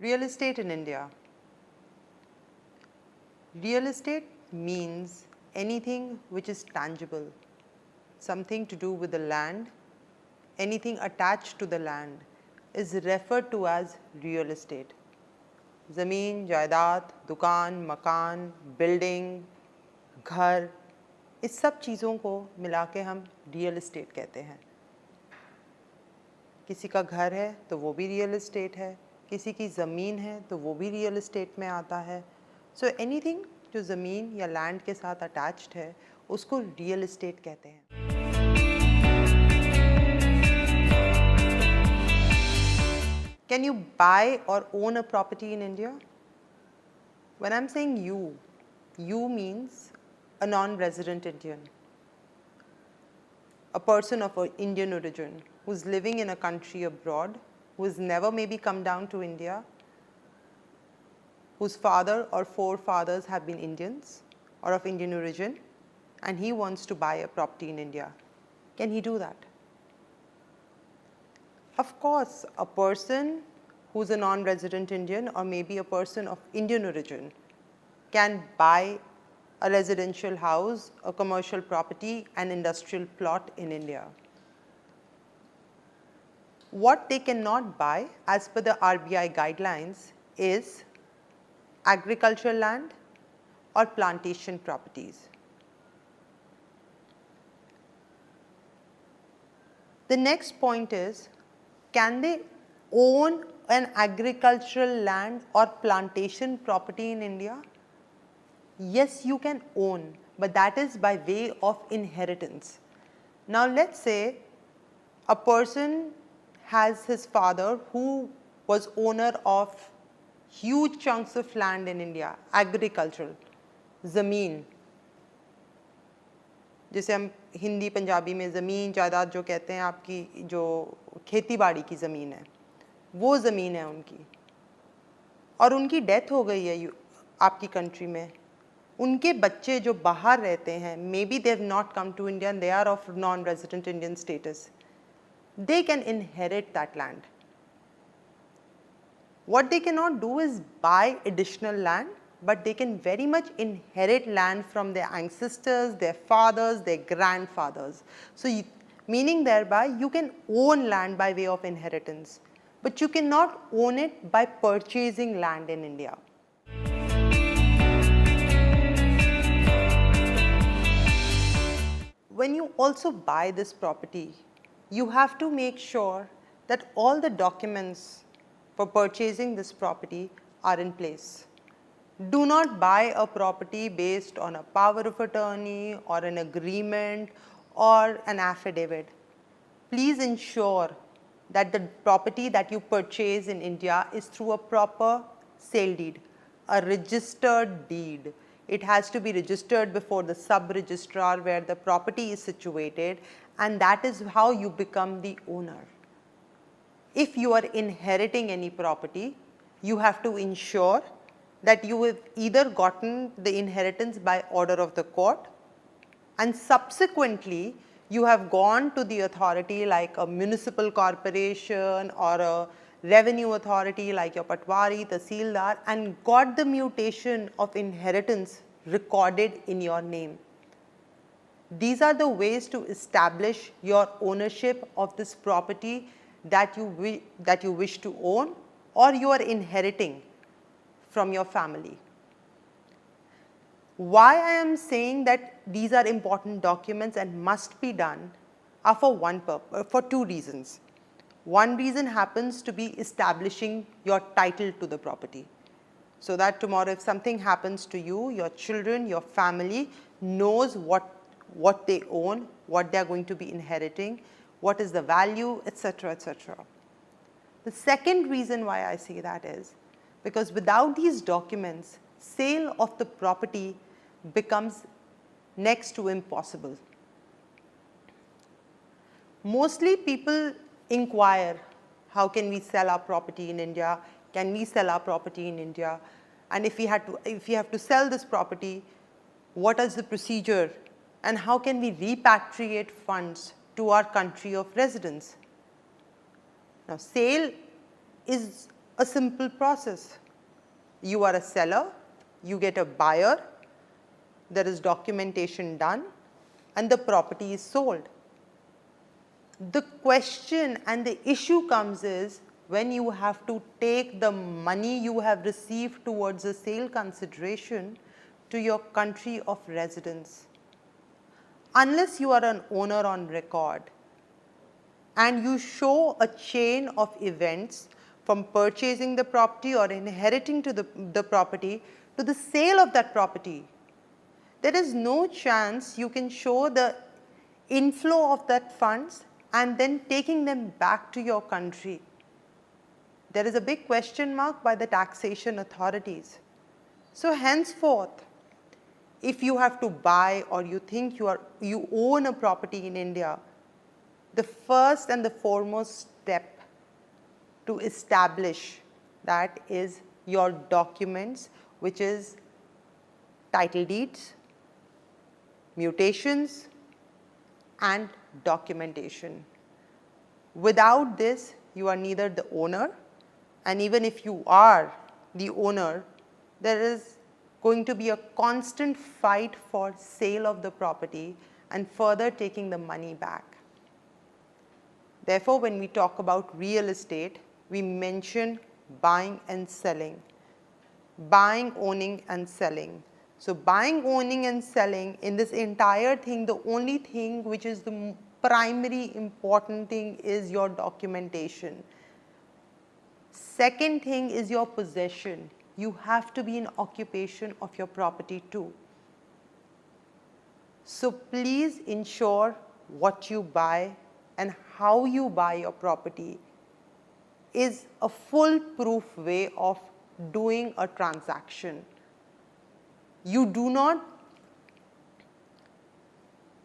Real estate in India. Real estate means anything which is tangible, something to do with the land, anything attached to the land is referred to as real estate. ज़मीन, जायदाद, दुकान, मकान, building, घर, इस सब चीज़ों को मिला के हम रियल एस्टेट कहते हैं। किसी का घर है तो वो भी रियल एस्टेट है, किसी की ज़मीन है तो वो भी रियल एस्टेट में आता है। सो एनीथिंग जो ज़मीन या लैंड के साथ अटैच्ड है उसको रियल एस्टेट कहते हैं। Can you buy or own a property in India? When I'm saying you means a non-resident Indian, a person of Indian origin who's living in a country abroad, who has never maybe come down to India, whose father or forefathers have been Indians or of Indian origin, and he wants to buy a property in India. Can he do that? Of course, a person who's a non-resident Indian or maybe a person of Indian origin can buy a residential house, a commercial property, an industrial plot in India. What they cannot buy as per the RBI guidelines is agricultural land or plantation properties. The next point is, can they own an agricultural land or plantation property in India? Yes, you can own, but that is by way of inheritance. Now let's say a person has his father who was owner of huge chunks of land in India, agricultural, ज़मीन, जिसे हम हिंदी पंजाबी में ज़मीन जायदाद जो कहते हैं, आपकी जो खेती बाड़ी की ज़मीन है वो ज़मीन है उनकी, और उनकी डेथ हो गई है आपकी कंट्री में। उनके बच्चे जो बाहर रहते हैं, maybe they have not come to India and they are of non resident Indian status, they can inherit that land. What they cannot do is buy additional land, but they can very much inherit land from their ancestors, their fathers, their grandfathers. So meaning thereby you can own land by way of inheritance, but you cannot own it by purchasing land in India. When you also buy this property, you have to make sure that all the documents for purchasing this property are in place. Do not buy a property based on a power of attorney or an agreement or an affidavit. Please ensure that the property that you purchase in India is through a proper sale deed, a registered deed. It has to be registered before the sub-registrar where the property is situated, and that is how you become the owner. If you are inheriting any property, you have to ensure that you have either gotten the inheritance by order of the court, and subsequently you have gone to the authority like a municipal corporation or a revenue authority like your patwari, tahsildar, and got the mutation of inheritance recorded in your name. These are the ways to establish your ownership of this property that you wish to own or you are inheriting from your family. Why I am saying that these are important documents and must be done are for two reasons. One reason happens to be establishing your title to the property, so that tomorrow if something happens to you, your children, your family knows what they own, what they are going to be inheriting, what is the value, etc., etc. The second reason why I say that is because without these documents, sale of the property becomes next to impossible. Mostly people inquire, how can we sell our property in India? Can we sell our property in India? And if we have to sell this property, what is the procedure? And how can we repatriate funds to our country of residence? Now, sale is a simple process. You are a seller, you get a buyer, there is documentation done, and the property is sold. The question and the issue comes is when you have to take the money you have received towards the sale consideration to your country of residence. Unless you are an owner on record and you show a chain of events from purchasing the property or inheriting to the property to the sale of that property, there is no chance you can show the inflow of that funds and then taking them back to your country. There is a big question mark by the taxation authorities. So henceforth, if you have to buy or you think you own a property in India, the first and the foremost step to establish that is your documents, which is title deeds, mutations, and documentation. Without this, you are neither the owner, and even if you are the owner, there is going to be a constant fight for sale of the property and further taking the money back. Therefore, when we talk about real estate, we mention buying and selling. Buying, owning and selling. So buying, owning and selling, in this entire thing, the only thing which is the primary important thing is your documentation. Second thing is your possession. You have to be in occupation of your property too. So please ensure what you buy and how you buy your property is a foolproof way of doing a transaction. You do not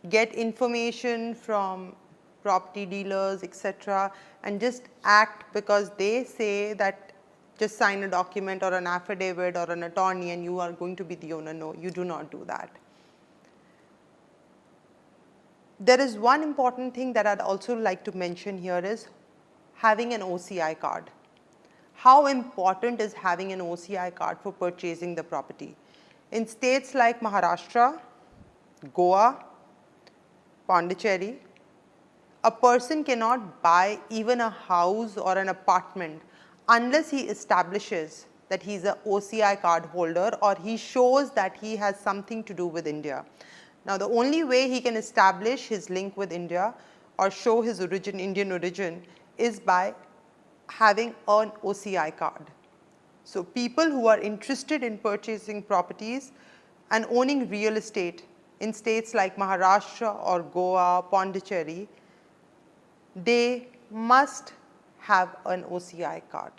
get information from property dealers, etc., and just act because they say that just sign a document or an affidavit or an attorney and you are going to be the owner. No, you do not do that. There is one important thing that I'd also like to mention here is having an OCI card. How important is having an OCI card for purchasing the property? In states like Maharashtra, Goa, Pondicherry, a person cannot buy even a house or an apartment unless he establishes that he is an OCI card holder or he shows that he has something to do with India. Now, the only way he can establish his link with India or show his origin, Indian origin, is by having an OCI card. So people who are interested in purchasing properties and owning real estate in states like Maharashtra or Goa, Pondicherry, they must have an OCI card.